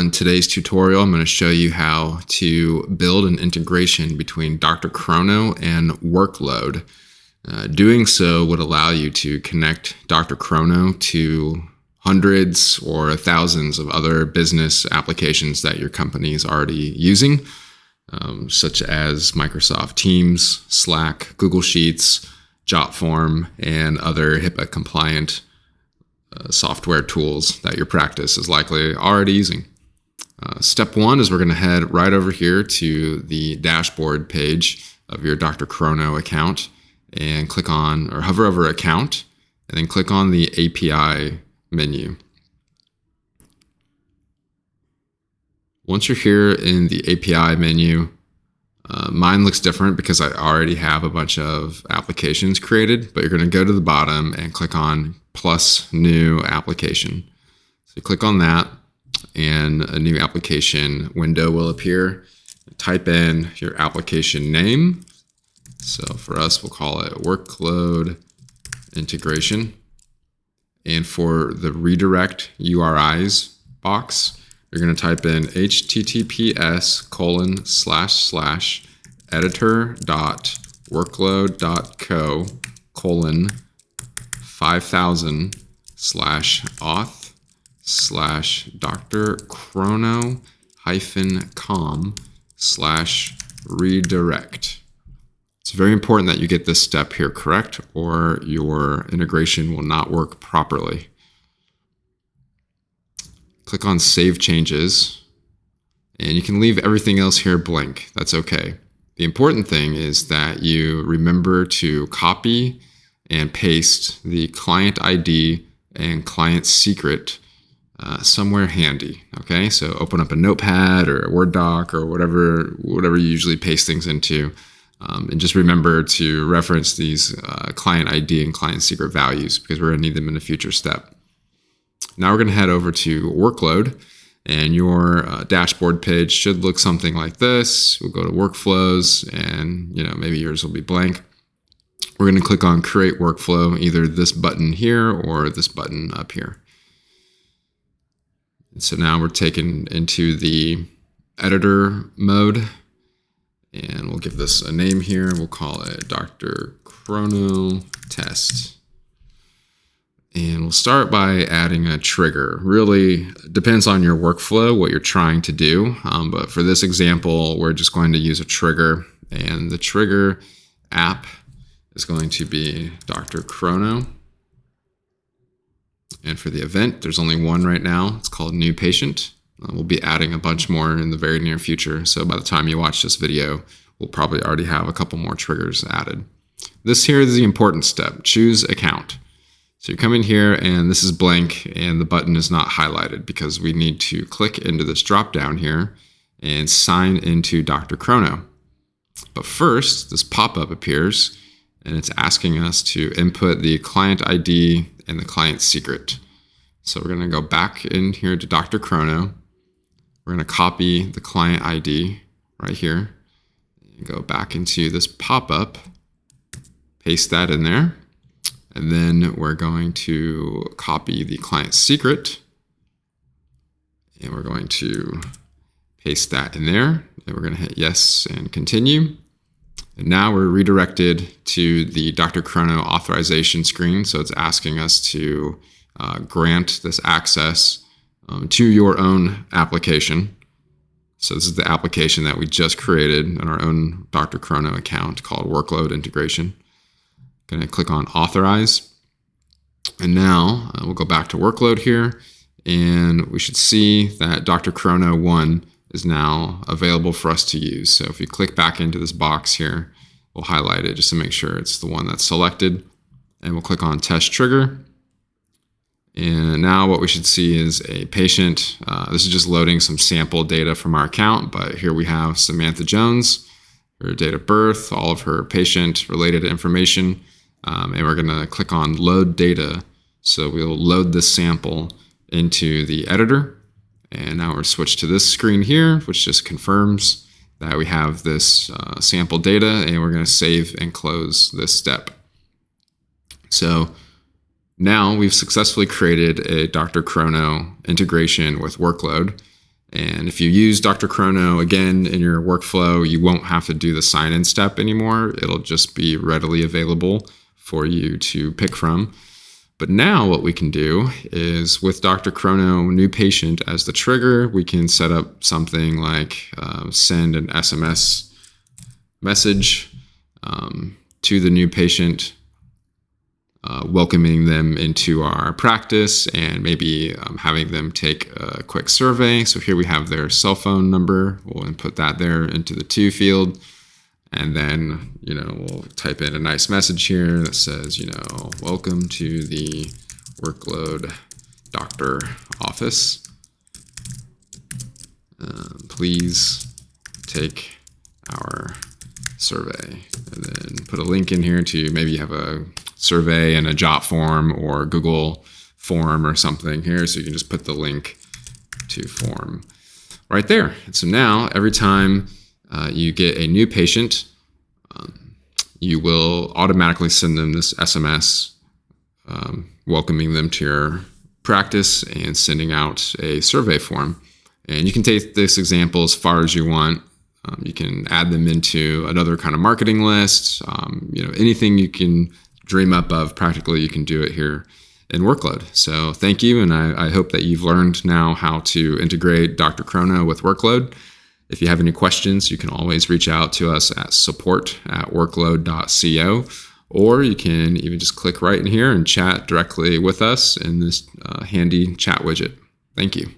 On today's tutorial, I'm going to show you how to build an integration between DrChrono and Workload. Doing so would allow you to connect DrChrono to hundreds or thousands of other business applications that your company is already using, such as Microsoft Teams, Slack, Google Sheets, Jotform, and other HIPAA-compliant software tools that your practice is likely already using. Step one is we're going to head right over here to the dashboard page of your DrChrono account and click on or hover over account and then click on the API menu. Once you're here in the API menu, mine looks different because I already have a bunch of applications created, but you're going to go to the bottom and click on plus new application. So you click on that and a new application window will appear. Type in your application name. So for us, we'll call it Workload Integration. And for the redirect URIs box, you're going to type in https://editor.workload.co:5000/auth/drchrono-com/redirect. It's very important that you get this step here correct, or your integration will not work properly. Click on Save Changes, and you can leave everything else here blank. That's okay. The important thing is that you remember to copy and paste the client ID and client secret somewhere handy. Okay, so open up a notepad or a Word doc or whatever you usually paste things into. And just remember to reference these client ID and client secret values because we're going to need them in a future step. Now we're going to head over to Workload, and your dashboard page should look something like this. We'll go to Workflows, and maybe yours will be blank. We're going to click on Create Workflow, either this button here or this button up here. And so now we're taken into the editor mode. And we'll give this a name here. We'll call it DrChrono Test. And we'll start by adding a trigger. Really depends on your workflow, what you're trying to do. But for this example, we're just going to use a trigger. And the trigger app is going to be DrChrono. And for the event, there's only one right now. It's called New Patient. We'll be adding a bunch more in the very near future. So by the time you watch this video, we'll probably already have a couple more triggers added. This here is the important step. Choose account. So you come in here and this is blank and the button is not highlighted because we need to click into this drop down here and sign into DrChrono. But first, this pop-up appears and it's asking us to input the client ID and the client secret. So we're going to go back in here to DrChrono. We're going to copy the client ID right here and go back into this pop-up, paste that in there, and then we're going to copy the client secret and we're going to paste that in there, and we're going to hit yes and continue. And now we're redirected to the DrChrono authorization screen. So it's asking us to grant this access to your own application. So this is the application that we just created in our own DrChrono account called Workload Integration. Going to click on Authorize. And now we'll go back to Workload here, and we should see that DrChrono 1 is now available for us to use. So if you click back into this box here, we'll highlight it just to make sure it's the one that's selected. And we'll click on Test Trigger. And now what we should see is a patient. This is just loading some sample data from our account, but here we have Samantha Jones, her date of birth, all of her patient-related information, and we're going to click on Load Data. So we'll load this sample into the editor, and now we're switched to this screen here, which just confirms that we have this sample data, and we're going to save and close this step. So now we've successfully created a DrChrono integration with Workload, And if you use DrChrono again in your workflow, you won't have to do the sign-in step anymore. It'll just be readily available for you to pick from. But now what we can do is with DrChrono New Patient as the trigger, we can set up something like send an SMS message to the new patient, welcoming them into our practice and maybe having them take a quick survey. So here we have their cell phone number. We'll input that there into the to field. And then, we'll type in a nice message here that says, welcome to the Workload doctor office. Please take our survey. And then put a link in here to maybe have a survey in a Jot form or Google form or something here. So you can just put the link to form right there. And so now every time you get a new patient, you will automatically send them this SMS welcoming them to your practice and sending out a survey form. And you can take this example as far as you want. You can add them into another kind of marketing list. Anything you can dream up of, practically you can do it here in Workload. So thank you, and I hope that you've learned now how to integrate DrChrono with Workload. If you have any questions, you can always reach out to us at support@workload.co, or you can even just click right in here and chat directly with us in this handy chat widget. Thank you.